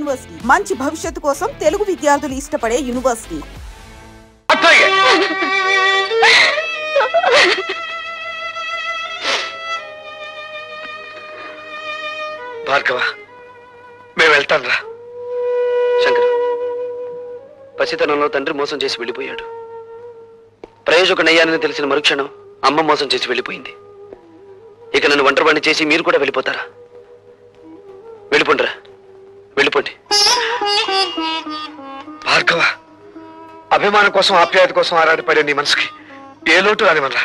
University మంచి భవిష్యత్తు కోసం తెలుగు విద్యార్థులు ఇష్టపడే యూనివర్సిటీ. భార్గవ, మేము వెళ్తాం రా. శంకర్, పసితనంలో తండ్రి మోసం చేసి వెళ్ళిపోయాడు. ప్రయోజకునయ్యానని తెలిసిన మరుక్షణం అమ్మ మోసం చేసి వెళ్ళిపోయింది. ఇక నన్ను ఒంటరివాణ్ణి చేసి మీరు కూడా వెళ్ళిపోతారా? వెళ్ళిపోండిరా, వెళ్ళిపోండి. భార్గవ, అభిమానం కోసం ఆప్యాయత కోసం ఆరాటపడే నీ మనసుకి ఏ లోటు రానివల్లా.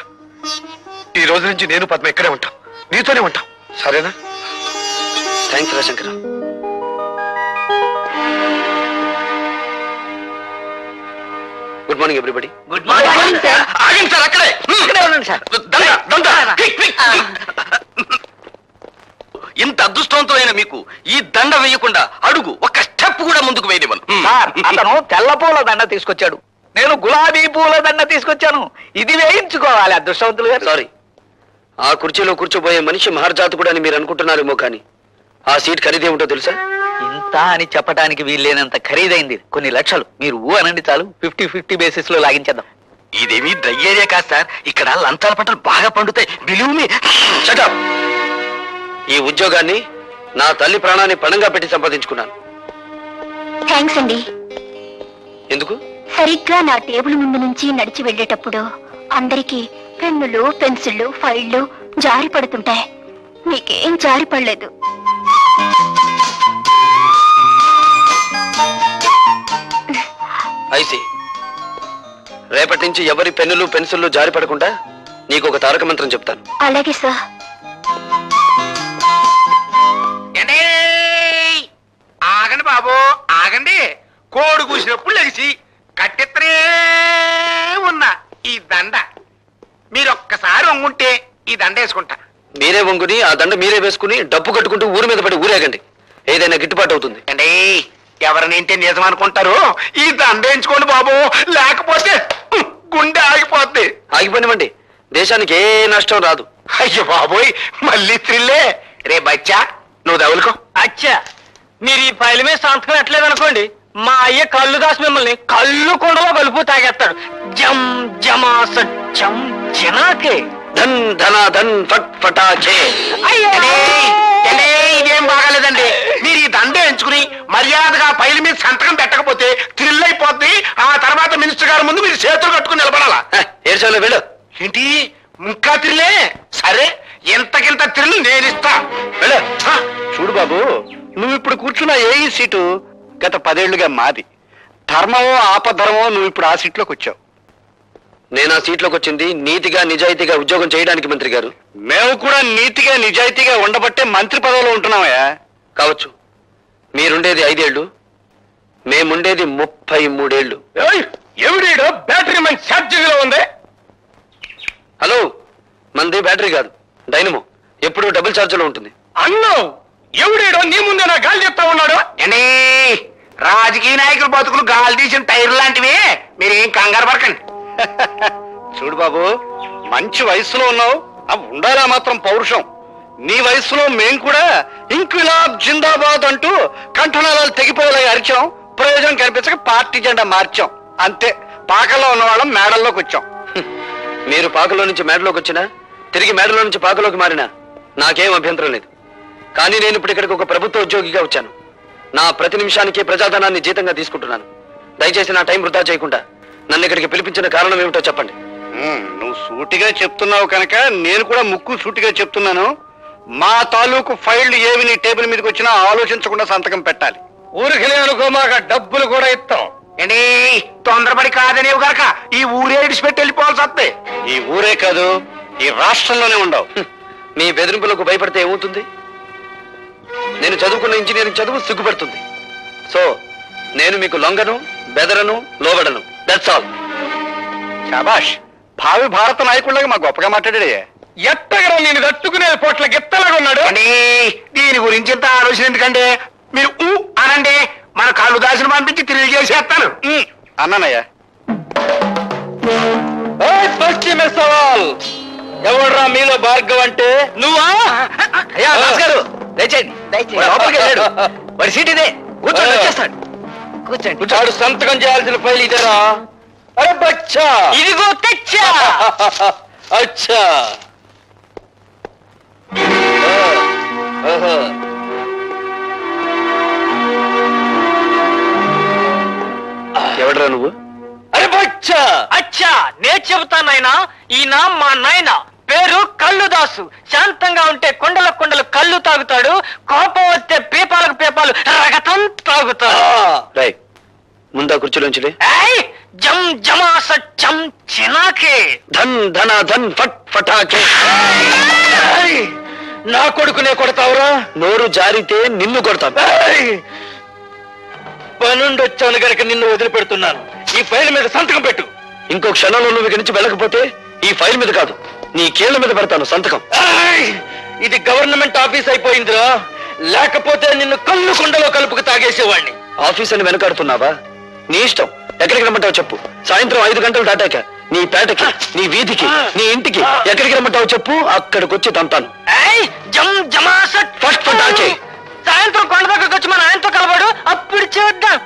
ఈ రోజు నుంచి నేను పద్మ ఇక్కడే ఉంటాం, నీతోనే ఉంటాం, సరేనా? థ్యాంక్స్ రా Shankar. Good morning everybody. Good morning sir. ఆగండి సార్, అక్కడే ఉండండి సార్. ఇంత అదృష్టవంతమైన మీకు ఈ దండ వేయకుండా అడుగు ఒక్క స్టెప్ కూడా ముందుకు వేయనివ్వను. సార్, అతను తెల్ల పూల దండ తీసుకొచ్చాడు, నేను గులాబీ పూల దండ తీసుకొచ్చాను. ఇది వేయించుకోవాలి అదృష్టవంతులు గారు. సారీ, ఆ కుర్చీలో కూర్చోబోయే మనిషి మహర్జాతకుడు అని మీరు అనుకుంటున్నారేమో, కానీ ఆ సీట్ ఖరీదేమిటో తెలుసా? ఇంత అని చెప్పడానికి వీల్లేనంత ఖరీదైంది. కొన్ని లక్షలు. మీరు ఊ అనండి చాలు, 50-50 బేసిస్ లో లాగించేద్దాం. ఇదేమి డ్రై ఏరియా కాదు సార్, ఇక్కడ లంచాల పంటలు బాగా పండుతాయి. Believe me. Shut up. ఈ ఉద్యోగాన్ని నా తల్లి ప్రాణాన్ని పణంగా పెట్టి సంపాదించుకున్నాను. థ్యాంక్స్ అండి. ఎందుకు? సరిగ్గా నా టేబుల్ ముందు నుంచి నడిచి వెళ్ళేటప్పుడు అందరికీ పెన్నులు, పెన్సిళ్ళు, ఫైళ్లు జారి పడుతుంటాయి. మీకేం జారి పడలేదు. ఐసి, రేపటి నుంచి ఎవరి పెన్నులు పెన్సిళ్ళు జారి పడకుండా నీకు ఒక తారక మంత్రం చెప్తాను. అలాగే సార్. ఆగండి బాబు, ఆగండి. కోడి కూసినప్పుడు లెగిసి కట్టెత్తనే ఉన్న ఈ దండ మీరు ఒక్కసారి వంగుంటే ఈ దండ వేసుకుంటా. మీరే వంగుని ఆ దండ మీరే వేసుకుని డబ్బు కట్టుకుంటూ ఊరి మీద పడి ఊరేగండి. ఏదైనా గిట్టుబాటు అవుతుంది. అండి, ఎవరినింటే నిజం అనుకుంటారు. ఈ దండ వేయించుకోండి బాబు, లేకపోతే గుండె ఆగిపోద్ది. ఆగిపోనివ్వండి, దేశానికి ఏ నష్టం రాదు. అయ్యో బాబోయ్, మళ్ళీ త్రిల్లే. రే బచ్చా, నువ్వు దవులుకో. అచ్చా, మీరు ఈ ఫైల్ మీద సంతకం ఎట్లేదు అనుకోండి, మా అయ్య కళ్ళు దాసి మిమ్మల్ని కళ్ళు కొండలో కలుపు తాగేస్తాడు. జం జమా సత్యం జనాకే ధన్ ధన ధన్ ఫట్ ఫటాచే. ఇదేం బాగాలేదండి. మీరు ఈ దండ ఎంచుకుని మర్యాదగా ఫైల్ మీద సంతకం పెట్టకపోతే థ్రిల్ అయిపోద్ది. ఆ తర్వాత మినిస్టర్ గారి ముందు మీరు చేతులు కట్టుకుని నిలబడాలా. ఏడ్చాలో వెళ్ళు. ఏంటి ఇంకా థ్రిల్లే? సరే, ఎంతకింత థ్రిల్ నేనిస్తా. వెళ్ళు. చూడు బాబు, నువ్వు ఇప్పుడు కూర్చున్న ఏ సీటు గత 10 ఏళ్లుగా మాది. ధర్మమో ఆపధర్మమో నువ్వు ఇప్పుడు ఆ సీట్లోకి వచ్చావు. నేను ఆ సీట్లోకి వచ్చింది నీతిగా నిజాయితీగా ఉద్యోగం చేయడానికి మంత్రి గారు. మేము కూడా నీతిగా నిజాయితీగా ఉండబట్టే మంత్రి పదవిలో ఉంటున్నామయ్యా. కావచ్చు, మీరుండేది 5 ఏళ్ళు, మేముండేది 33 ఏళ్ళు. ఎవడీడో బ్యాటరీ మంచి ఛార్జింగ్ లో ఉంది. హలో, మంది బ్యాటరీ కాదు, డైనమో. ఎప్పుడు డబుల్ ఛార్జ్ లో ఉంటుంది. అన్నో, ఎవడీడో నీ ముందే నా గాలి చెప్తా ఉన్నాడు. అండి, రాజకీయ నాయకులు బతుకులు గాలి తీసిన టైర్ లాంటివి. మీరేం కంగారు పడకండి. చూడు బాబు, మంచి వయసులో ఉన్నావు, ఉండాలా మాత్రం పౌరుషం. నీ వయసులో మేం కూడా ఇంక్విలాబ్ జిందాబాద్ అంటూ కంఠనాళాలు తెగిపోయేలా అరిచాం. ప్రయోజనం కనిపించక పార్టీ జెండా మార్చాం. అంతే, పాకల్లో ఉన్న వాళ్ళం మేడల్లోకి వచ్చాం. మీరు పాకలో నుంచి మేడలోకి వచ్చినా, తిరిగి మేడలో నుంచి పాకలోకి మారినా నాకేం అభ్యంతరం లేదు. కానీ నేను ఇప్పుడు ఇక్కడికి ఒక ప్రభుత్వ ఉద్యోగిగా వచ్చాను. నా ప్రతి నిమిషానికి ప్రజాధనాన్ని జీతంగా తీసుకుంటున్నాను. దయచేసి నా టైం వృధా చేయకుండా నన్ను ఇక్కడికి పిలిపించిన కారణం ఏమిటో చెప్పండి. నువ్వు సూటిగా చెప్తున్నావు కనుక నేను కూడా ముక్కు సూటిగా చెప్తున్నాను. మా తాలూకు ఫైళ్లు ఏవి నీ టేబుల్ మీదకి వచ్చినా ఆలోచించకుండా సంతకం పెట్టాలి. ఊరికి అనుకో, మాకు డబ్బులు కూడా ఇస్తాం. ఏంటి తొందరపడి కాదనేవి కనుక ఈ ఊరే ఇడిచిపెట్టి వెళ్ళిపోవాల్సి వస్తుంది. ఈ ఊరే కాదు, ఈ రాష్ట్రంలోనే ఉండవు. మీ బెదిరింపులకు భయపడితే ఏమవుతుంది? నేను చదువుకున్న ఇంజనీరింగ్ చదువు సిగ్గుపడుతుంది. సో నేను మీకు లొంగను, బెదరను, లోబడను. That's all. శాబాష్, భావి భారత నాయకుడిలాగా మా గొప్పగా మాట్లాడాడే. ఎట్టగడం నేను తట్టుకునే పొట్ల గిత్తలాగా ఉన్నాడు. దీని గురించి ఇంత ఆలోచన ఎందుకంటే మీరు అనండి, మన కాళ్ళు దాసిన పంపించి తిరిగి చేసేస్తాను. అన్నానయ్యా. ఎవడ్రా మీలో భార్గవ్ అంటే? నువ్వా? అయ్యా గారు, దయచేయండి. లోపలికి వెళ్ళాడు. వాడి సీట్ ఇదే. కూర్చోండి, వచ్చేస్తాడు. కూర్చోండి. వాడు సంతకం చేయాల్సిన ఫైల్ ఇదేరా? అరే బచ్చా, ఇదిగో తెచ్చా. అచ్చా. ఎవడరా నువ్వు? అరే బచ్చా. అచ్చా, నేను చెబుతానైనా. ఈయన మా నాయన, పేరు కల్లుదాసు. శాంతంగా ఉంటే కొండల కొండలు కళ్ళు తాగుతాడు, కోపం వస్తే పీపాలకు పీపాలు రగతం తాగుతాడు. రై, ముందా కుర్చీలోంచి జం జమాస చం చినాకే. ధన్ ధన ధన్ ఫట్ ఫటాకే. నా కొడుకునే కొడతావురా? నోరు జారితే నిన్ను కొడతాను. పనుండొచ్చాను గనక నిన్ను వదిలిపెడుతున్నాను. ఈ ఫైల్ మీద సంతకం పెట్టు. ఇంకో క్షణంలో నువ్వు ఇక్కడి నుంచి వెళ్ళకపోతే ఈ ఫైల్ మీద కాదు, నీ కీళ్ల మీద పెడతాను సంతకం. ఇది గవర్నమెంట్ ఆఫీస్ అయిపోయిందిరా, లేకపోతే నిన్ను కళ్ళు కుండలో కలుపుకు తాగేసేవాడిని. ఆఫీస్ అని వెనకాడుతున్నావా? నీ ఇష్టం, ఎక్కడికి రమ్మంటావు చెప్పు. సాయంత్రం 5 గంటలు దాటాక నీ పేటకి, నీ వీధికి, నీ ఇంటికి ఎక్కడికి రమ్మంటావు చెప్పు, అక్కడికి వచ్చి తంతాను. జం జమాస ఫట్ ఫటాకే. సాయంత్రం కొండ దగ్గరకు వచ్చి మన ఆయనతో కలవాడు, అప్పుడు చూద్దాం.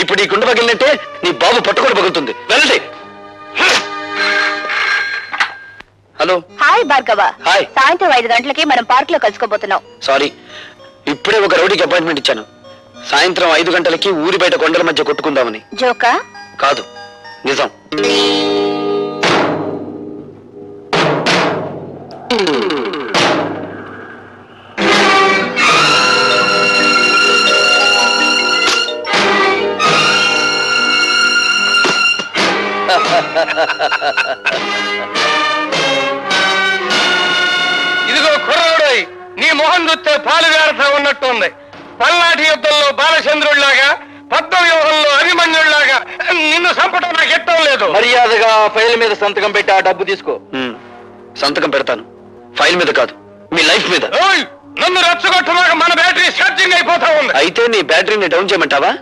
ఇప్పుడు ఈ గుండె పగిలినట్టే నీ బాబు పట్టుకొని పగులుతుంది. వెళ్ళండి. హలో. హాయ్ భార్గవ. హాయ్. సాయంత్రం 5 గంటలకి మనం పార్క్ లో కలుసుకోబోతున్నాం. సారీ, ఇప్పుడే ఒక రౌడీకి అపాయింట్మెంట్ ఇచ్చాను. సాయంత్రం 5 గంటలకి ఊరి బయట కొండల మధ్య కొట్టుకుందామని. జోకా? కాదు, నిజం. ఇదిగో కుర్రాడోయ్, నీ మొహం చూస్తే పాలు వేరతా ఉన్నట్టు ఉంది. పల్నాటి యుద్ధంలో బాలచంద్రుడిలాగా, పద్మ వ్యూహంలో అభిమన్యుడిలాగా నిన్ను చంపడం నాకు ఇష్టం లేదు. మర్యాదగా ఫైల్ మీద సంతకం పెట్టి ఆ డబ్బు తీసుకో. సంతకం పెడతాను, ఫైల్ మీద కాదు, మీ లైఫ్ మీద. ఓయ్, నన్ను రెచ్చగొట్టమాక, మన బ్యాటరీ ఛార్జింగ్ అయిపోతా ఉంది. అయితే నీ బ్యాటరీని డౌన్ చేయమంటావా?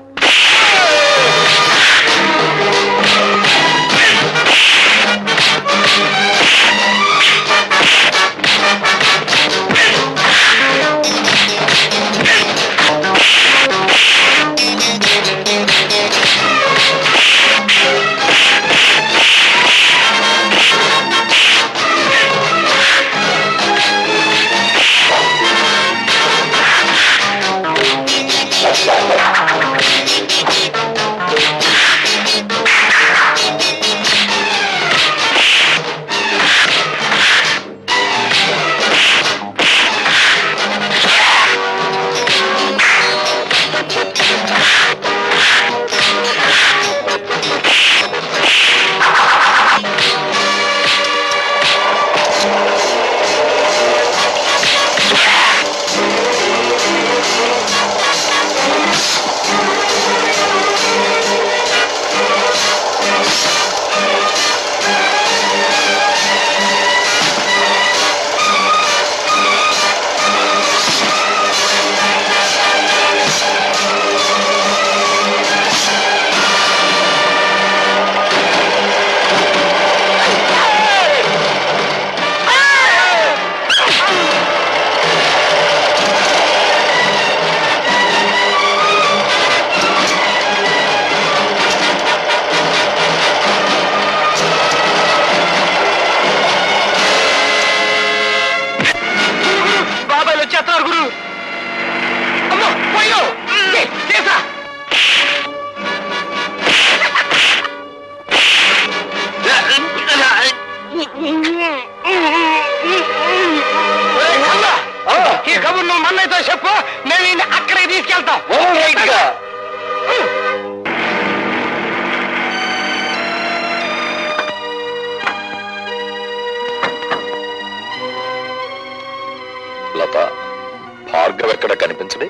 ఈ కబుర్ నువ్వు మన్నైతో చెప్పు, నేను అక్కడికి తీసుకెళ్తా. లత, భార్గవ్ ఎక్కడ కనిపించడే?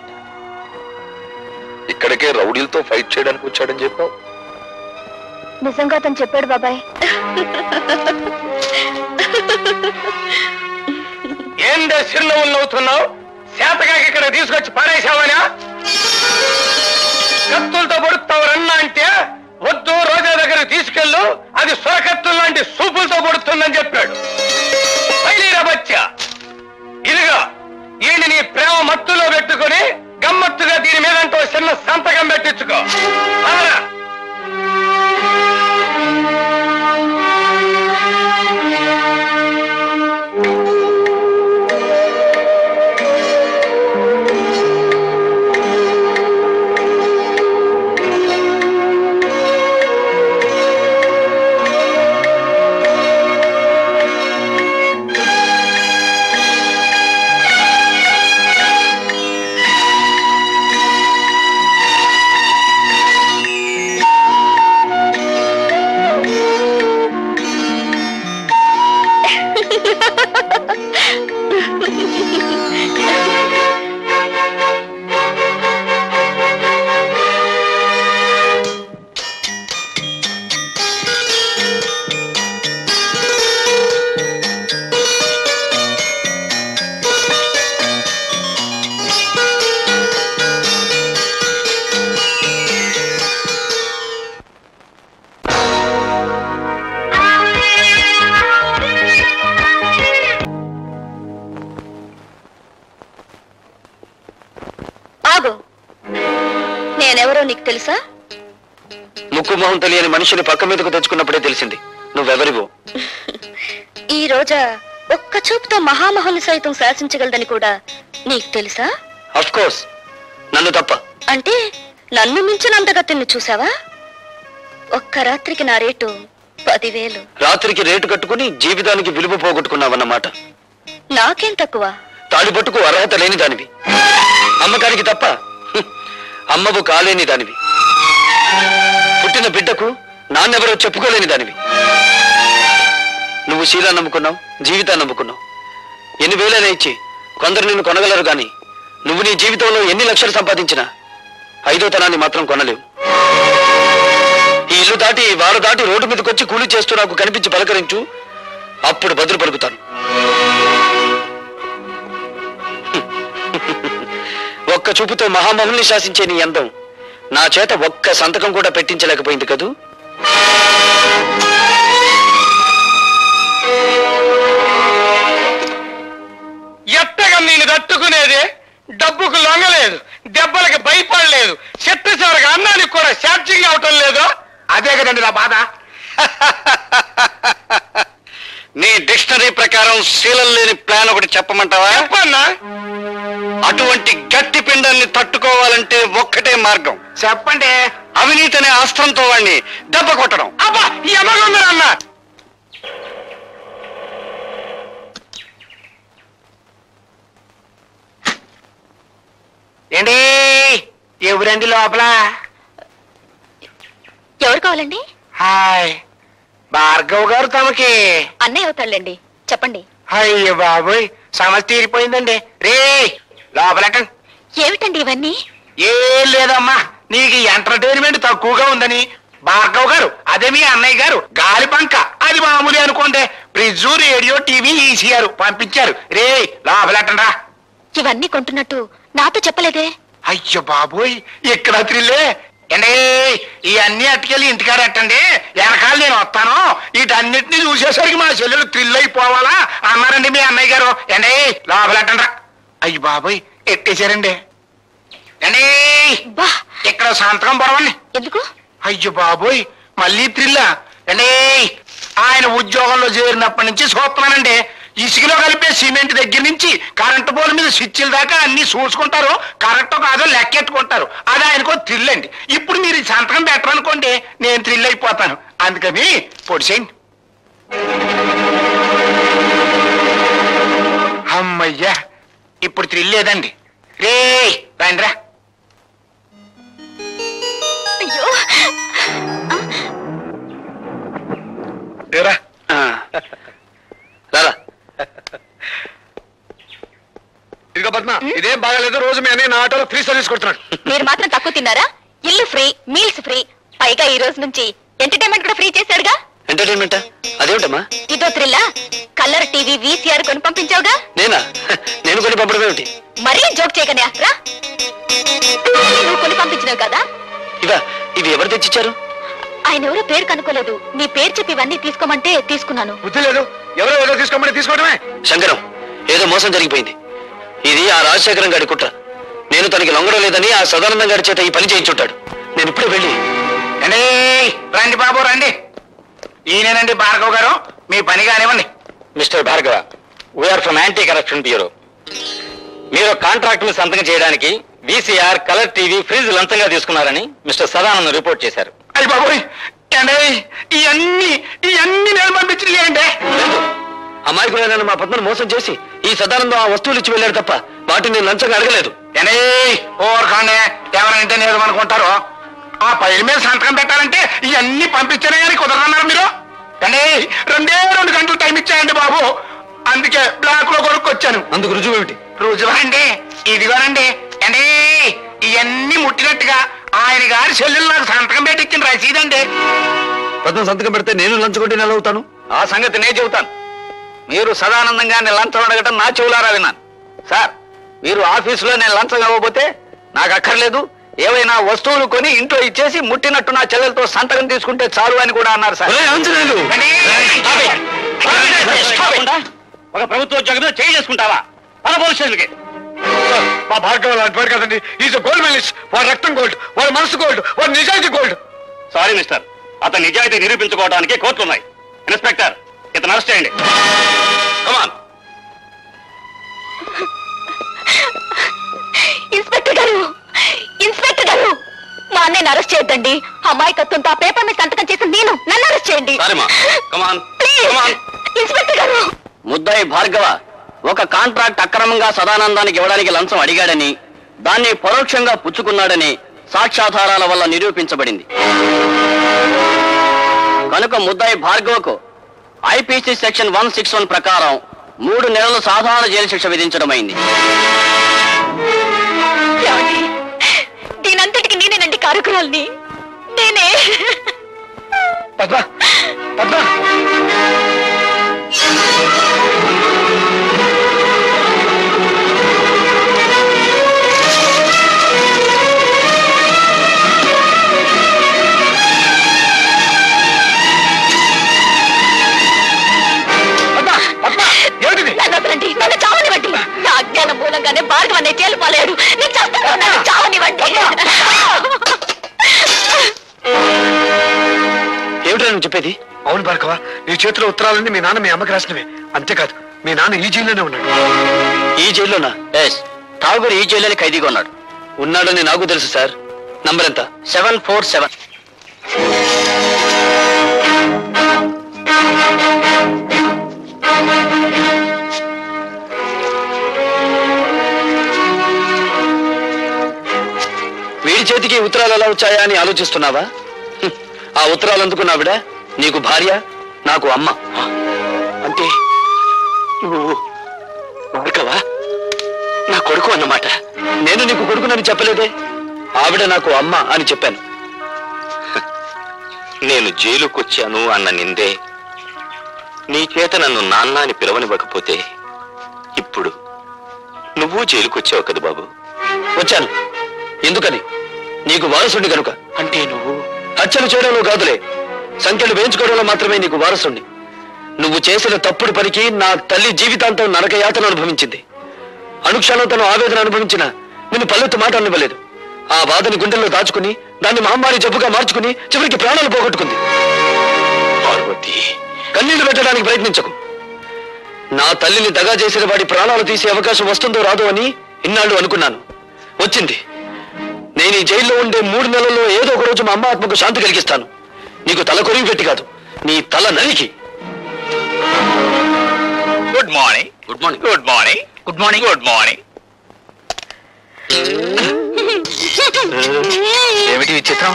ఇక్కడికే రౌడీలతో ఫైట్ చేయడానికి వచ్చాడని చెప్పావు. నిజంగా అతను చెప్పాడు బాబాయ్. ఏందే చిరునవ్వులు నవ్వుతున్నావు? శాతకాకి ఇక్కడ తీసుకొచ్చి పారేశావనా? కత్తులతో పొడుస్తావరన్నా అంటే వద్దు, రోజా దగ్గర తీసుకెళ్ళు, అది సొరకత్తులు లాంటి సూపులతో పొడుతుందని చెప్పాడు. బయలురా బచ్చా. ఇదిగా ఈయన నీ ప్రేమ మత్తులో పెట్టుకుని గమ్మత్తుగా దీని మీదంటూ చిన్న సంతకం పెట్టించుకో. పదరా. నేనెవరో నీకు తెలుసా? ముక్కు మొహం తెలియని మనిషిని పక్క మీదకు తెచ్చుకున్నప్పుడే తెలిసింది నువ్వెవరివో. ఈ రోజా ఒక్క చూపుతో మహామహుని సైతం శాసించగలదని కూడా నీకు తెలుసా? అఫ్ కోర్స్, నన్ను తప్ప. అంటే నన్ను మించినంతగా తిన్ను చూసావా? ఒక్క రాత్రికి నా రేటు 10,000. రాత్రికి రేటు కట్టుకుని జీవితానికి విలువ పోగొట్టుకున్నావన్నమాట. నాకేం తక్కువ? తాడిపట్టుకు అర్హత లేని దానివి, అమ్మకానికి తప్ప అమ్మవు కాలేని దానివి, పుట్టిన బిడ్డకు నాన్నెవరో చెప్పుకోలేని దానివి. నువ్వు శీలా నమ్ముకున్నావు, జీవితాన్ని నమ్ముకున్నావు. ఎన్ని వేలైనా ఇచ్చి కొందరు నిన్ను కొనగలరు గాని నువ్వు నీ జీవితంలో ఎన్ని లక్షలు సంపాదించినా 5వ తనాన్ని మాత్రం కొనలేవు. ఈ ఇల్లు దాటి వారు దాటి రోడ్డు మీదకొచ్చి కూలి చేస్తూ నాకు కనిపించి పలకరించు, అప్పుడు బదులు పలుకుతాను. ఒక్క చూపుతో మహామహుల్ని శాసించే నీ అందం నా చేత ఒక్క సంతకం కూడా పెట్టించలేకపోయింది కదూ. ఎట్టగా నేను తట్టుకునేదే, డబ్బుకు లొంగలేదు, దెబ్బలకి భయపడలేదు, చెట్టు చివరికి అన్నానికి కూడా ఛార్జింగ్ అవటం లేదు. అదే కదండి నా బాధ. నీ డిక్షనరీ ప్రకారం శీలం లేని ప్లాన్ ఒకటి చెప్పమంటావా? చెప్పన్నా. అటువంటి గట్టి పిండాన్ని తట్టుకోవాలంటే ఒక్కటే మార్గం. చెప్పండి. అవినీతి అనే అస్త్రంతో వాడిని దెబ్బ కొట్టడం. అబ్బా ఎమగుందరన్న. ఏంటి ఎవరండి లోపల? ఎవరు కావాలండి? హాయ్, భార్గవ్ గారు తమకి అన్నయ్య అవుతాళ్ళండి, చెప్పండి. అయ్యో బాబోయ్, సమస్య తీరిపోయిందండి. రే లోపలటండి. ఏమిటండి ఇవన్నీ? ఏం లేదమ్మా, నీకు ఎంటర్టైన్మెంట్ తక్కువగా ఉందని భార్గవ్ గారు, అదే మీ అన్నయ్య గారు గాలి పంక, అది మామూలు అనుకోండి, ఫ్రిడ్జ్, రేడియో, టీవీ, ఈసీఆర్ పంపించారు. రే లోపలటండి రా. ఇవన్నీ కొంటున్నట్టు నాతో చెప్పలేదే? అయ్యో బాబోయ్, ఇక్కడ త్రిల్లే అండి. ఈ అన్ని అట్టుకెళ్ళి ఇంటికాడ అట్టండి, వెనకాల నేను వస్తాను. వీటన్నిటిని చూసేసరికి మా చెల్లెలు థ్రిల్ అయిపోవాలా అన్నారండి మీ అన్నయ్య గారు. అండి లోపలట్టండి రా. అయ్యి బాబోయ్, ఎట్టేశారండి. అండి ఇక్కడ సంతకం పొరవండి. ఎందుకు? అయ్యో బాబోయ్, మళ్ళీ థ్రిల్లా అండి. ఆయన ఉద్యోగంలో చేరినప్పటి నుంచి చూస్తున్నానండి. ఇసుకలో కలిపే సిమెంట్ దగ్గర నుంచి కరెంటు పోల్ మీద స్విచ్ల దాకా అన్ని చూసుకుంటారు. కరెక్టో కాదో లెక్కెట్టుకుంటారు. అది ఆయనకో థ్రిల్ అండి. ఇప్పుడు మీరు ఈ సంతకం పెట్టరనుకోండి, నేను థ్రిల్ అయిపోతాను. అందుకని పొడిసేయండి. అమ్మయ్యా, ఇప్పుడు థ్రిల్ లేదండి. రే రండిరా. అయ్యో రా రారా. ఇదిగో పద్మ, ఇదేం బాగాలేదు. రోజు మీ అన్నయ్య నా ఆటోలో ఫ్రీ సర్వీస్ కొడుతున్నాడు. మీరు మాత్రం తక్కువ తిన్నారా? ఇల్లు ఫ్రీ, మీల్స్ ఫ్రీ, పైగా ఈ రోజు నుంచి ఎంటర్టైన్మెంట్ కూడా ఫ్రీ చేశాడుగా. ఎంటర్టైన్మెంట్ అదేమిటమ్మా? ఇదో థ్రిల్లా? కలర్ టీవీ, వీసీఆర్ కొని పంపించావుగా. నేనా? నేను కొని పంపడం ఏమిటి? మరీ జోక్ చేయకనే రా. నువ్వు కొని పంపించినావు కదా. ఇవి ఎవరు తెచ్చిచ్చారు? ఆయన ఎవరో పేరు కనుక్కోలేదు, నీ పేరు చెప్పి ఇవన్నీ తీసుకోమంటే తీసుకున్నాను. బుద్ధి లేదు, ఎవరో ఏదో తీసుకోమని తీసుకోవడమే. శంకరం, ఏదో మోసం జరిగిపోయింది. ఇది ఆ రాజశేఖరం గారి కుట్ర. నేను తనకి లొంగడం లేదని ఆ సదానందం గారి చేత ఈ పని చేయించుంటాడు. నేను ఇప్పుడే వెళ్ళి రండి బాబు రండి. ఈయనేనండి భార్గవ్ గారు, మీ పని కానివ్వండి. Mister Bhargava, we are from anti corruption bureau. మీరు కాంట్రాక్ట్ మీద సంతకం చేయడానికి VCR, కలర్ టీవీ, ఫ్రిడ్జ్ లంచంగా తీసుకున్నారని మిస్టర్ సదానందం రిపోర్ట్ చేశారు. అయ్యి బాబోయ్, ఇవన్నీ నేను పంపించింది. అమాయకులైన మా పద్మను మోసం చేసి ఈ సదానందం ఆ వస్తువులు ఇచ్చి వెళ్ళాడు తప్ప వాటిని నేను లంచంగా అడగలేదు. ఓర్కాండే, ఎవరంటే నేను అనుకుంటారు. ఆ పైల మీద సంతకం పెట్టాలంటే ఇవన్నీ పంపించానే కానీ కుదరన్నారు మీరు. రెండే 2 గంటలు టైం ఇచ్చాయండి బాబు, అందుకే బ్లాక్ లో కొనుక్కొచ్చాను. అందుకు రుజువు ఏమిటి? రుజువు అండి ఇదిగోనండి. ఇవన్నీ ముట్టినట్టుగా ఆయన గారి చెల్లెలు నాకు సంతకం పెట్టి ఇచ్చిన రసీదండి. పద్మ సంతకం పెడితే నేను లంచగొట్టి నెల అవుతాను. ఆ సంగతి నేను చెబుతాను. మీరు సదానందంగా నేను లంచం అడగటం నా చెవులారా విన్నాను. సార్, మీరు ఆఫీసులో నేను లంచం ఇవ్వబోతే నాకు అక్కర్లేదు, ఏవైనా వస్తువులు కొని ఇంట్లో ఇచ్చేసి ముట్టినట్టు నా చెల్లెలతో సంతకం తీసుకుంటే చాలు అని కూడా అన్నారు సార్. ఒక ప్రభుత్వ ఉద్యోగం మీద చేయి చేసుకుంటావా? మన పోలీస్ స్టేషన్కి. మా భార్గవ అంటున్నారు కదండి, ఈజ్ గోల్డ్ మెడలిస్ట్. వాడు రక్తం గోల్డ్, వాడు మనసు గోల్డ్, వాడు నిజాయితీ గోల్డ్. సారీ మిస్టర్, అతని నిజాయితీ నిరూపించుకోవడానికి కోర్టులు ఉన్నాయి. ఇన్స్పెక్టర్, ఇతను అరెస్ట్ చేయండి. కమాన్. ఇన్స్పెక్టర్ గారు, మా అన్నయ్యని అరెస్ట్ చేయొద్దండి. అమాయకత్వంతో ఆ పేపర్ మీద సంతకం చేసి నన్ను అరెస్ట్ చేయండి. ఇన్స్పెక్టర్ గారు. ముద్దాయి భార్గవ ఒక కాంట్రాక్ట్ అక్రమంగా సదానందానికి ఇవ్వడానికి లంచం అడిగాడని, దాన్ని పరోక్షంగా పుచ్చుకున్నాడని సాక్ష్యాధారాల వల్ల నిరూపించబడింది. కనుక ముద్దాయి భార్గవకు IPC సెక్షన్ 161 ప్రకారం 3 నెలల సాధారణ జైలు శిక్ష విధించడమైంది. దీనంతటికి నేనేనండి కారకురాల్ని. నేనే. పద్మ పద్మ నన్ను చావనివ్వండి. నా అజ్ఞానం మూలంగానే భార్గవ అనే జైలు పాలేడు. నేను చేస్తాను, నన్ను చావనివ్వండి. ఏమిటో నువ్వు చెప్పేది? అవును భార్గవ, నీ చేతిలో ఉత్తరాలన్నీ మీ నాన్న మీ అమ్మకి రాసినవే. అంతేకాదు, మీ నాన్న ఈ జైల్లోనే ఉన్నాడు. ఈ జైల్లోనా? ఠాగూర్ ఈ జైల్లోనే ఖైదీగా ఉన్నాడు. ఉన్నాడని నాకు తెలుసు సార్. నంబర్ ఎంత? 747. వీడి చేతికి ఉత్తరాలు ఎలా వచ్చాయా అని ఆలోచిస్తున్నావా? ఆ ఉత్తరాలు అందుకున్నావిడ నీకు భార్య, నాకు అమ్మ. అంటే నువ్వు భార్గవా నా కొడుకు అన్నమాట. నేను నీకు కొడుకునని చెప్పలేదే, ఆవిడ నాకు అమ్మ అని చెప్పాను. నేను జైలుకొచ్చాను అన్న నిందే నీ చేత నన్ను నాన్న అని పిలవనివ్వకపోతే ఇప్పుడు నువ్వు జైలుకొచ్చావు కదా బాబు. వచ్చాను. ఎందుకని? నీకు వారసుండి కనుక. అంటే నువ్వు హత్యలు చేయడంలో కాదులే, సంఖ్యలు వేయించుకోవడంలో మాత్రమే నీకు వారసుండి. నువ్వు చేసిన తప్పుడు పనికి నా తల్లి జీవితాంతం నరకయాతను అనుభవించింది. అనుక్షణం తను ఆవేదన అనుభవించిన నిన్ను పల్లెత్తు మాట అనివ్వలేదు. ఆ బాధని గుండెల్లో దాచుకుని దాన్ని మహమ్మారి జబ్బుగా మార్చుకుని చివరికి ప్రాణాలు పోగొట్టుకుంది. పార్వతి, కన్నీళ్లు పెట్టడానికి ప్రయత్నించకు. నా తల్లిని దగా చేసిన వాడి ప్రాణాలు తీసే అవకాశం వస్తుందో రాదో అని ఇన్నాళ్ళు అనుకున్నాను. వచ్చింది. నేను ఈ జైల్లో ఉండే 3 నెలల్లో ఏదో ఒక రోజు మా అమ్మ ఆత్మకు శాంతి కలిగిస్తాను. నీకు తల కొరివి పెట్టి కాదు, నీ తల నరికి. Good morning. Good morning. Good morning. Good morning. Good morning. ఏమిటి విచిత్రం?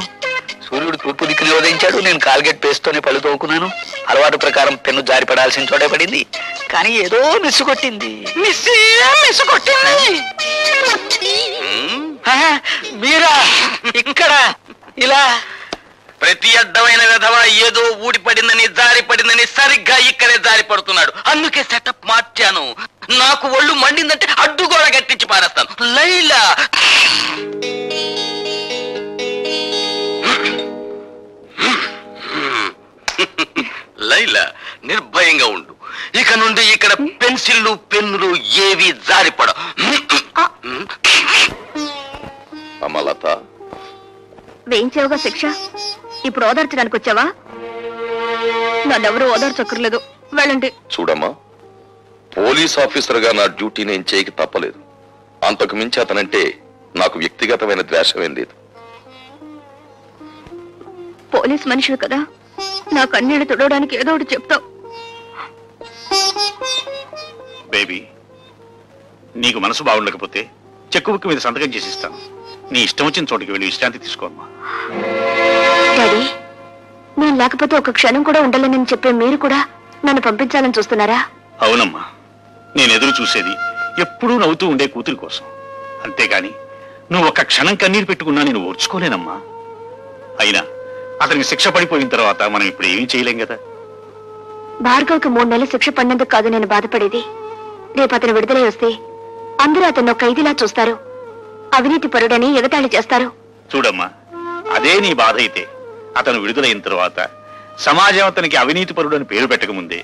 సూర్యుడు తూర్పు దిక్కులో ఉదయించాడు, నేను కాల్గేట్ పేస్తోనే పళ్ళు తోకున్నాను. అలవాటు ప్రకారం పెన్ను జారి పడాల్సిన చోటే పడింది, కానీ ఏదో మిస్సు కొట్టింది. మీరా ఇక్కడ ఇలా? ప్రతి అడ్డమైన విధవ ఏదో ఊడిపడిందని జారి పడిందని సరిగ్గా ఇక్కడే జారి పడుతున్నాడు. అందుకే సెటప్ మార్చాను. నాకు ఒళ్ళు మండిందంటే అడ్డుగోడ గట్టించి పారేస్తాను. లైలా, లైలా నిర్భయంగా ఉండు. ఇక నుండి ఇక్కడ పెన్సిళ్ళు పెన్నులు ఏవి జారిపడ. అమ్మ లత, వేయించావుగా శిక్ష, ఇప్పుడు ఓదార్చడానికి వచ్చావా? నన్నెవరూ ఓదార్చక్కర్లేదు, వెళ్ళండి. చూడమ్మా, పోలీస్ ఆఫీసర్గా నా డ్యూటీ నేను చేయక తప్పలేదు. అంతకు మించి అతనంటే నాకు వ్యక్తిగతమైన ద్వేషమేం లేదు. పోలీస్ మనుషులు కదా, నా కన్నీళ్లు తుడవడానికి ఏదో ఒకటి చెప్తావు. బేబీ, నీకు మనసు బాగుండకపోతే చెక్కు బుక్ మీద సంతకం చేసి ఇస్తాను. నీ ఇష్టం వచ్చిన చోటుకి వెళ్ళి విశ్రాంతి తీసుకోమ్మా. డాడీ, నేను లేకపోతే ఒక క్షణం కూడా ఉండాలని చెప్పే మీరు కూడా నన్ను పంపించాలని చూస్తున్నారా? అవునమ్మా, నేను ఎదురు చూసేది ఎప్పుడూ నవ్వుతూ ఉండే కూతురి కోసం. అంతేగాని నువ్వు ఒక్క క్షణం కన్నీరు పెట్టుకున్నా నేను ఓర్చుకోలేనమ్మా. అయినా అతనికి శిక్ష పడిపోయిన తర్వాత మనం ఇప్పుడు ఏమీ చేయలేం కదా. భార్గవ్కి 3 నెలలు శిక్ష పడినందుకు కాదు నేను బాధపడేది. రేపు అతను విడుదలై వస్తే అందరూ అతను ఒక ఖైదీలా చూస్తారు, అవినీతి పరుడని ఎగతాళి చేస్తారు. చూడమ్మా, అదే నీ బాధ అయితే అతను విడుదలైన తర్వాత సమాజం అతనికి అవినీతి పరుడు అని పేరు పెట్టకముందే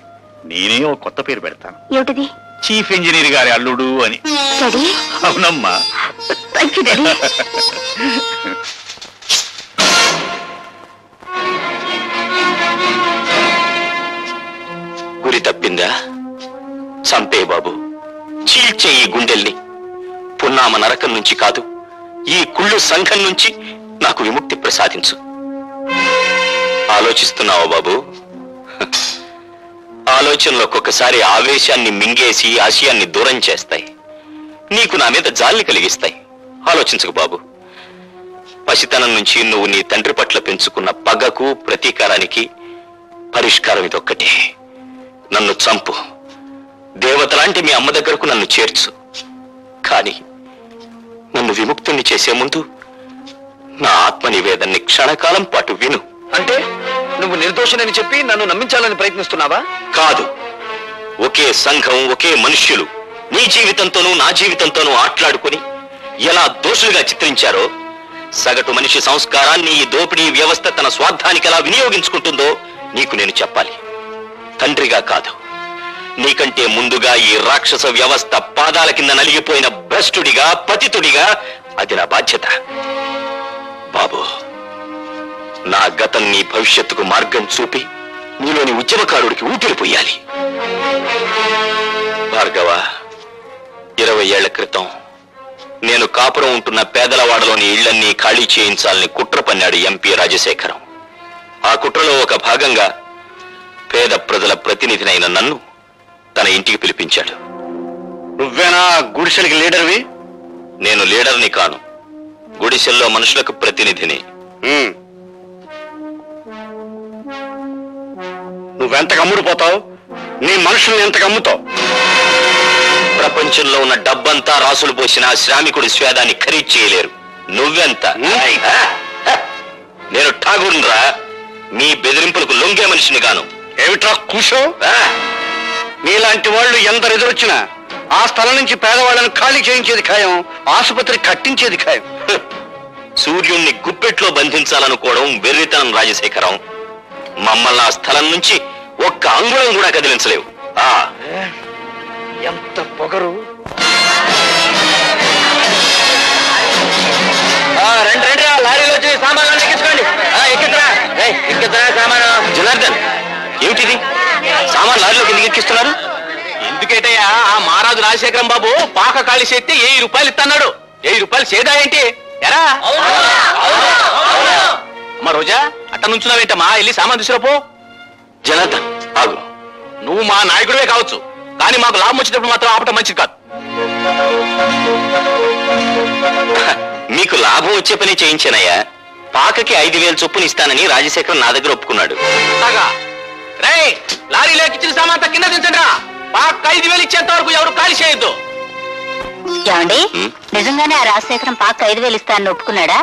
నేనే ఒక కొత్త పేరు పెడతాను. ఏమిటిది? చీఫ్ ఇంజనీర్ గారి అల్లుడు అని. డాడీ? అవునమ్మా. Thank you daddy. గురి తప్పిందా? చంపే బాబు, చీల్చే ఈ గుండెల్ని. పున్నామ నరకం నుంచి కాదు, ఈ కుళ్ళు సంఘం నుంచి నాకు విముక్తి ప్రసాదించు. ఆలోచిస్తున్నావా బాబు? ఆలోచనలు ఒక్కొక్కసారి ఆవేశాన్ని మింగేసి ఆశయాన్ని దూరం చేస్తాయి, నీకు నా మీద జాలిని కలిగిస్తాయి. ఆలోచించకు బాబు. పసితనం నుంచి నువ్వు నీ తండ్రి పట్ల పెంచుకున్న పగకు ప్రతీకారానికి పరిష్కారం ఇదొక్కటే. నన్ను చంపు, దేవతలాంటి మీ అమ్మ దగ్గరకు నన్ను చేర్చు. కానీ నన్ను విముక్తుణ్ణి చేసే ముందు నా ఆత్మ నివేదన్ని క్షణకాలం పాటు విను. అంటే నువ్వు నిర్దోషినని చెప్పి నన్ను నమ్మించాలని ప్రయత్నిస్తున్నావా? కాదు, ఒకే సంఘం, ఒకే మనుష్యులు నీ జీవితంతోనూ నా జీవితంతోనూ ఆట్లాడుకుని ఎలా దోషులుగా చిత్రించారో, సగటు మనిషి సంస్కారాన్ని ఈ దోపిడీ వ్యవస్థ తన స్వార్థానికి ఎలా వినియోగించుకుంటుందో నీకు నేను చెప్పాలి. తండ్రిగా కాదు, నీకంటే ముందుగా ఈ రాక్షస వ్యవస్థ పాదాల కింద నలిగిపోయిన భ్రష్టుడిగా, పతితుడిగా అది నా బాధ్యత. బాబు, నా గతం నీ భవిష్యత్తుకు మార్గం చూపి నీలోని ఉద్యమకారుడికి ఊపిరి పోయాలి. భార్గవ, 20 ఏళ్ల క్రితం నేను కాపురం ఉంటున్న పేదలవాడలోని ఇళ్లన్నీ ఖాళీ చేయించాలని కుట్ర పన్నాడు ఎంపీ రాజశేఖరం. ఆ కుట్రలో ఒక భాగంగా పేద ప్రజల ప్రతినిధినైన నన్ను తన ఇంటికి పిలిపించాడు. నువ్వేనా గుడిసెలకి లీడర్వి? నేను లీడర్ని కాను, గుడిసెల్లో మనుషులకు ప్రతినిధిని. నువ్వెంతకు అమ్ముడుపోతావు? నీ మనుషుల్ని ఎంతకు అమ్ముతావు? ప్రపంచంలో ఉన్న డబ్బంతా రాసులు పోసిన శ్రామికుడి స్వేదాన్ని ఖరీదు చేయలేరు. నువ్వెంత? నేను ఠాగూర్రా, మీ బెదిరింపులకు లొంగే మనిషిని గాను. ఏమిట్రా కూసో? నీలాంటి వాళ్ళు ఎందరు ఎదురొచ్చినా ఆ స్థలం నుంచి పేదవాళ్ళను ఖాళీ చేయించేది ఖాయం, ఆసుపత్రి కట్టించేది ఖాయం. సూర్యుణ్ణి గుప్పెట్లో బంధించాలనుకోవడం వెర్రితనం రాజశేఖరం. మమ్మల్ని ఆ స్థలం నుంచి ఒక్క అంగుళం కూడా కదిలించలేవు. ఎంత పొగరు! రండి రండి, లారీలో వచ్చి సామాన్లు ఎక్కించుకోండి. ఎక్కిద్రా సామాను. జనార్దన్, ఏమిటిది? సామాన్ లారీలో కిందకి ఎక్కిస్తున్నారు? ఎందుకేటయ్యా, ఆ మహారాజు రాజశేఖరం బాబు పాక ఖాళీ చేస్తే 1000 రూపాయలు ఇస్తున్నాడు. 1000 రూపాయలు సేదా ఏంటి? ఎరా అమ్మా రోజా, అట్ట నుంచున్నావేంటమ్మా? వెళ్ళి సామాన్ తీసుకురాపో. జనార్దన్ ఆగు. నువ్వు మా నాయకుడివే కావచ్చు, కానీ మాకు లాభం వచ్చేటప్పుడు మాత్రం ఆపటం మంచిది కాదు. మీకు లాభం వచ్చే పని చేయించానయ్యా. పాకకి 5000 చొప్పున ఇస్తానని రాజశేఖరం నా దగ్గర ఒప్పుకున్నాడు. రే, లారీలో ఎక్కించిన సామాన్ కింద దించండి. పాక 5000 ఇచ్చేంత వరకు ఎవరు ఖాళీ చేయొద్దు. ఏమండి, నిజంగానే ఆ రాజశేఖరం పాక 5000 ఇస్తానని ఒప్పుకున్నాడా?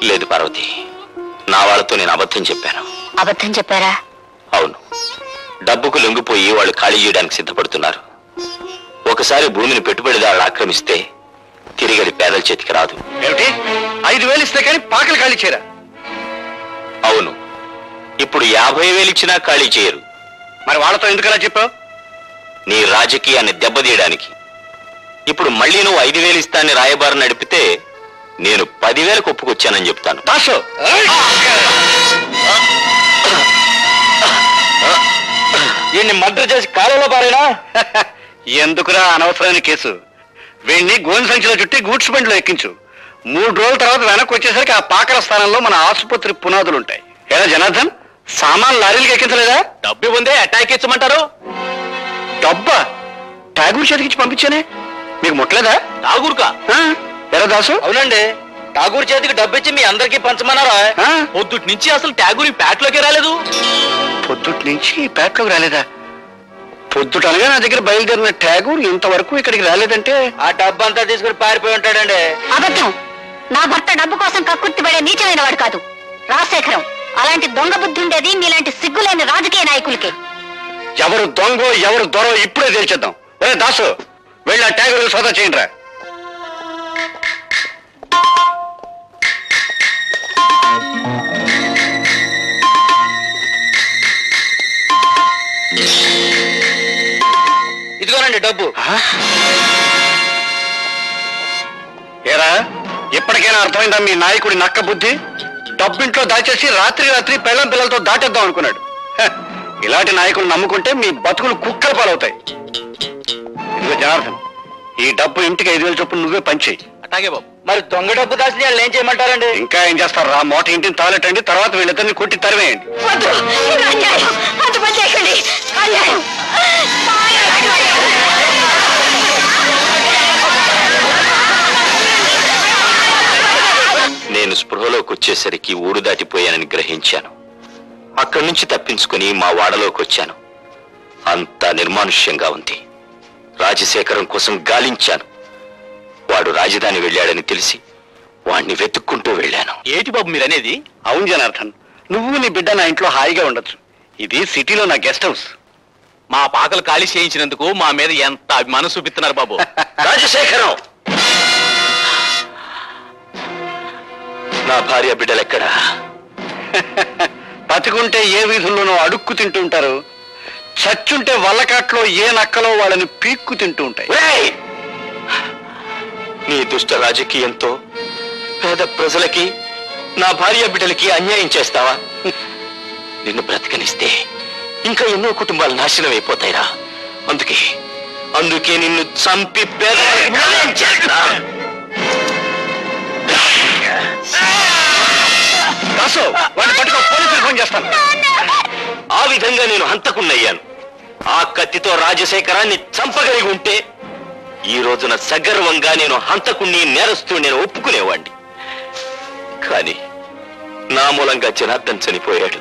లేదు పార్వతి, నా వాళ్ళతో నేను అబద్ధం చెప్పాను. అబద్ధం చెప్పారా? అవును, డబ్బుకు లొంగిపోయి వాళ్ళు ఖాళీ చేయడానికి సిద్ధపడుతున్నారు. ఒకసారి భూమిని పెట్టుబడిదారులు ఆక్రమిస్తే తిరిగి అది పేదల చేతికి రాదు. ఏమిటి? 5000 ఇస్తే కానీ పాకలు ఖాళీ చేయరా? అవును, ఇప్పుడు 50,000 ఇచ్చినా ఖాళీ చేయరు. మరి వాళ్ళతో ఎందుకలా చెప్పావు? నీ రాజకీయాన్ని దెబ్బతీయడానికి. ఇప్పుడు మళ్ళీ నువ్వు 5,000 ఇస్తాన్ని రాయబారి నడిపితే నేను 10,000 ఒప్పుకొచ్చానని చెప్తాను. దాసు వీడిని మర్డర్ చేసి కాలంలో పారేనా? ఎందుకురా అనవసరమైన కేసు? వీడిని గోని సంచిలో చుట్టి గూడ్స్ బండిలో ఎక్కించు. 3 రోజుల తర్వాత వెనక్కి వచ్చేసరికి ఆ పాకల స్థానంలో మన ఆసుపత్రి పునాదులుంటాయి. ఎలా జనార్దన్, సామాన్ లారీలకు ఎక్కించలేదా? డబ్బు ఉందే అటాక్ ఇచ్చమంటారు. డబ్బా ఠాగూర్ చేతికిచ్చి పంపించానే, మీకు ముట్టలేదా? ఠాగూర్కా? ఎలా దాసు? అవునండి, ఠాగూర్ చేతికి డబ్బిచ్చి మీ అందరికీ పంచమన్నారా? పొద్దుటి నుంచి అసలు ఠాగూర్ ప్యాట్లోకి రాలేదు. పొద్దుటి నుంచి పేటలోకి రాలేదా? పొద్దుటనగా నా దగ్గర బయలుదేరిన ఠాగూర్ ఇంతవరకు ఇక్కడికి రాలేదంటే ఆ డబ్బు అంతా తీసుకుని పారిపోయి ఉంటాడండి. అబద్ధం. నా భర్త డబ్బు కోసం కక్కుర్తి పడే నీచమైన వాడు కాదు రాజశేఖరం. అలాంటి దొంగ బుద్ధి ఉండేది మీలాంటి సిగ్గులేని రాజకీయ నాయకులకి. ఎవరు దొంగో ఎవరు దొరో ఇప్పుడే తేల్చేద్దాం. ఒరే దాసు, వెళ్ళి ఆ ఠాగూర్ సోదా చేయండి రా. ఇదిగోనండి డబ్బు. ఏరా, ఇప్పటికైనా అర్థమైందా మీ నాయకుడి నక్క బుద్ధి? డబ్బింట్లో దాచేసి రాత్రి పెళ్ళం పిల్లలతో దాటేద్దాం అనుకున్నాడు. ఇలాంటి నాయకులు నమ్ముకుంటే మీ బతుకులు కుక్కల పాలవుతాయి. ఇదిగో జనార్దన్, ఈ డబ్బు ఇంటికి 5,000 చొప్పున నువ్వే పంచేయి. అట్లాగే బాబు. మరి దొంగ డబ్బు దాచి వాళ్ళు ఏం చేయమంటారండి? ఇంకా ఏం చేస్తారు రా, మూట ఇంటిని తాలెట్టండి, తర్వాత వీళ్ళిద్దరిని కొట్టి తరివేయండి. నేను స్పృహలోకి వచ్చేసరికి ఊరు దాటిపోయానని గ్రహించాను. అక్కడి నుంచి తప్పించుకుని మా వాడలోకి వచ్చాను. అంతా నిర్మానుష్యంగా ఉంది. రాజశేఖరం కోసం గాలించాను. వాడు రాజధాని వెళ్ళాడని తెలిసి వాణ్ణి వెతుక్కుంటూ వెళ్ళాను. ఏటి బాబు మీరనేది? అవును జనార్దన్, నువ్వు నీ బిడ్డ నా ఇంట్లో హాయిగా ఉండొచ్చు. ఇది సిటీలో నా గెస్ట్ హౌస్. మా పాకలు ఖాళీ చేయించినందుకు మా మీద ఎంత అభిమానం చూపిస్తున్నారు బాబు. రాజశేఖరం, నా భార్య బిడ్డలెక్కడా? బతికుంటే ఏ వీధుల్లోనో అడుక్కు తింటూ ఉంటారు, చచ్చుంటే వల్లకాట్లో ఏ నక్కలో వాళ్ళని పీక్కు తింటూ ఉంటాయి. ఒరేయ్! నీ దుష్ట రాజకీయంతో పేద ప్రజలకి, నా భార్య బిడ్డలకి అన్యాయం చేస్తావా? నిన్ను బ్రతకనిస్తే ఇంకా ఎన్నో కుటుంబాలు నాశనం అయిపోతాయిరా. అందుకే నిన్ను చంపి దాసు, వాడిని పట్టుకో, పోలీసులు ఫోన్ చేస్తాను. ఆ విధంగా నేను హంతకున్నయ్యాను. ఆ కత్తితో రాజశేఖరాన్ని చంపగలిగి ఉంటే ఈ రోజున సగర్వంగా నేను హంతకుణ్ణి, నేరస్తూ నేను ఒప్పుకునేవాణ్ణి. కానీ నా మూలంగా జనార్దన్ చనిపోయాడు.